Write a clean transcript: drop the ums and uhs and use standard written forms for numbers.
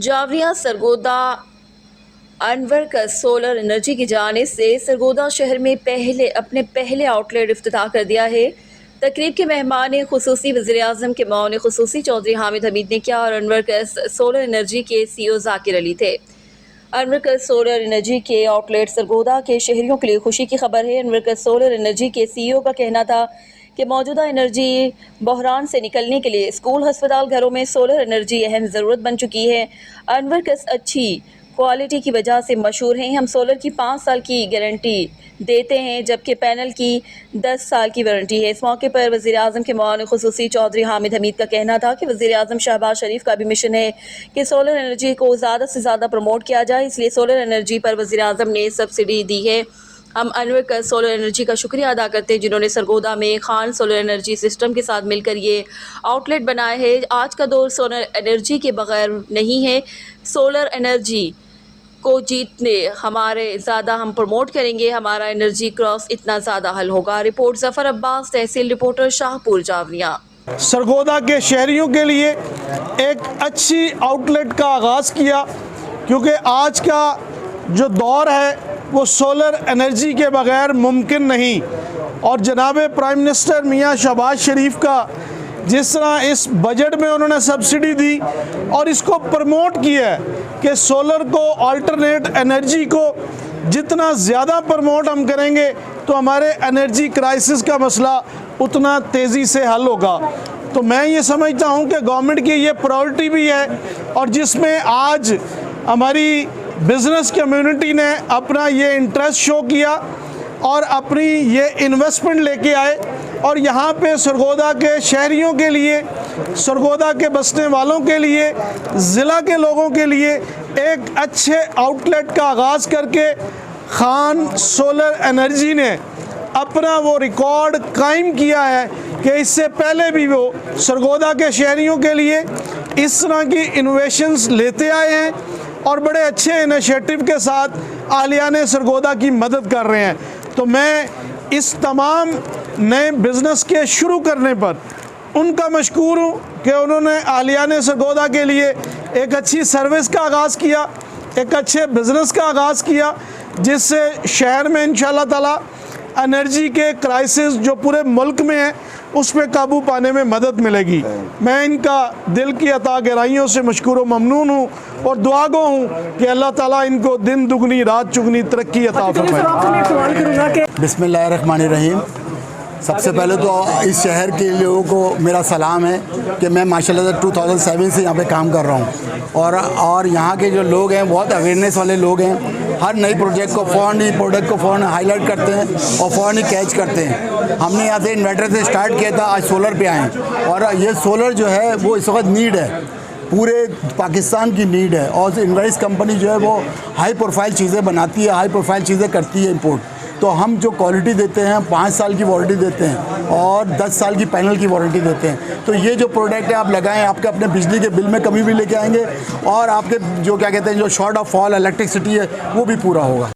Javeria Sargodha Anwar solar energy की जानिब से सरगोदा शहर में अपने पहले आउटलेट इफ्तिताह कर दिया है। तकरीब के मेहमान खुसूसी वज़ीर-ए-आज़म के मौन खुसूसी चौधरी हामिद हमीद ने किया और अनवर सोलर एनर्जी के CEO ज़ाकिर अली थे। अनवर सोलर एनर्जी के आउटलेट सरगोदा के शहरियों के लिए खुशी की खबर है। अनवर सोलर एनर्जी के CEO का कहना था कि मौजूदा एनर्जी बहरान से निकलने के लिए स्कूल, अस्पताल, घरों में सोलर एनर्जी अहम ज़रूरत बन चुकी है। अनवर अच्छी क्वालिटी की वजह से मशहूर हैं। हम सोलर की 5 साल की गारंटी देते हैं, जबकि पैनल की 10 साल की वारंटी है। इस मौके पर वज़ीर-ए-आज़म के मौन खुसूसी चौधरी हामिद हमीद का कहना था कि वज़ीर-ए-आज़म शहबाज शरीफ का भी मिशन है कि सोलर एनर्जी को ज़्यादा से ज़्यादा प्रमोट किया जाए, इसलिए सोलर एनर्जी पर वज़ीर-ए-आज़म ने सब्सिडी दी है। हम अनवर सोलर एनर्जी का शुक्रिया अदा करते हैं जिन्होंने सरगोदा में खान सोलर एनर्जी सिस्टम के साथ मिलकर ये आउटलेट बनाया है। आज का दौर सोलर एनर्जी के बगैर नहीं है। सोलर एनर्जी को जीतने हमारे ज़्यादा हम प्रमोट करेंगे, हमारा एनर्जी क्रॉस इतना ज़्यादा हल होगा। रिपोर्ट ज़फ़र अब्बास, तहसील रिपोर्टर, शाहपुर, जावरिया। सरगोदा के शहरियों के लिए एक अच्छी आउटलेट का आगाज़ किया, क्योंकि आज का जो दौर है वो सोलर एनर्जी के बगैर मुमकिन नहीं। और जनाब प्राइम मिनिस्टर मियाँ शहबाज शरीफ का जिस तरह इस बजट में उन्होंने सब्सिडी दी और इसको प्रमोट किया है कि सोलर को, अल्टरनेट एनर्जी को जितना ज़्यादा प्रमोट हम करेंगे तो हमारे एनर्जी क्राइसिस का मसला उतना तेज़ी से हल होगा। तो मैं ये समझता हूँ कि गवर्नमेंट की ये प्रायोरिटी भी है, और जिसमें आज हमारी बिज़नेस कम्युनिटी ने अपना ये इंटरेस्ट शो किया और अपनी ये इन्वेस्टमेंट लेके आए, और यहाँ पे सरगोदा के शहरियों के लिए, सरगोदा के बसने वालों के लिए, ज़िला के लोगों के लिए एक अच्छे आउटलेट का आगाज़ करके खान सोलर एनर्जी ने अपना वो रिकॉर्ड कायम किया है कि इससे पहले भी वो सरगोदा के शहरियों के लिए इस तरह की इनोवेशंस लेते आए हैं और बड़े अच्छे इनिशिएटिव के साथ अहलियाने सरगोदा की मदद कर रहे हैं। तो मैं इस तमाम नए बिज़नेस के शुरू करने पर उनका मशकूर हूँ कि उन्होंने अहलियाने सरगोदा के लिए एक अच्छी सर्विस का आगाज़ किया, एक अच्छे बिज़नेस का आगाज़ किया, जिससे शहर में इंशाअल्लाह ताला एनर्जी के क्राइसिस जो पूरे मुल्क में है उस पर काबू पाने में मदद मिलेगी। मैं इनका दिल की अता गहराइयों से मशकूर व ममनून हूँ और दुआ गो हूँ कि अल्लाह ताला इनको दिन दुगनी रात चुगनी तरक्की अता फरमाए। बिस्मिल्लाहिर्रहमानिर्रहीम। सबसे पहले तो इस शहर के लोगों को मेरा सलाम है कि मैं माशाल्लाह 2007 से यहाँ पे काम कर रहा हूँ, और यहाँ के जो लोग हैं बहुत अवेयरनेस वाले लोग हैं। हर नई प्रोजेक्ट को फ़ौरन हाईलाइट करते हैं और फ़ौरन ही कैच करते हैं। हमने यहाँ से इन्वर्टर से स्टार्ट किया था, आज सोलर पे आए, और ये सोलर जो है वो इस वक्त नीड है, पूरे पाकिस्तान की नीड है। और इन्वर्स कंपनी जो है वो हाई प्रोफाइल चीज़ें बनाती है, हाई प्रोफाइल चीज़ें करती है इंपोर्ट। तो हम जो क्वालिटी देते हैं, 5 साल की वारंटी देते हैं और 10 साल की पैनल की वारंटी देते हैं। तो ये जो प्रोडक्ट है आप लगाएं, आपके अपने बिजली के बिल में कमी भी लेके आएंगे, और आपके जो क्या कहते हैं जो शॉर्ट ऑफ फॉल इलेक्ट्रिसिटी है वो भी पूरा होगा।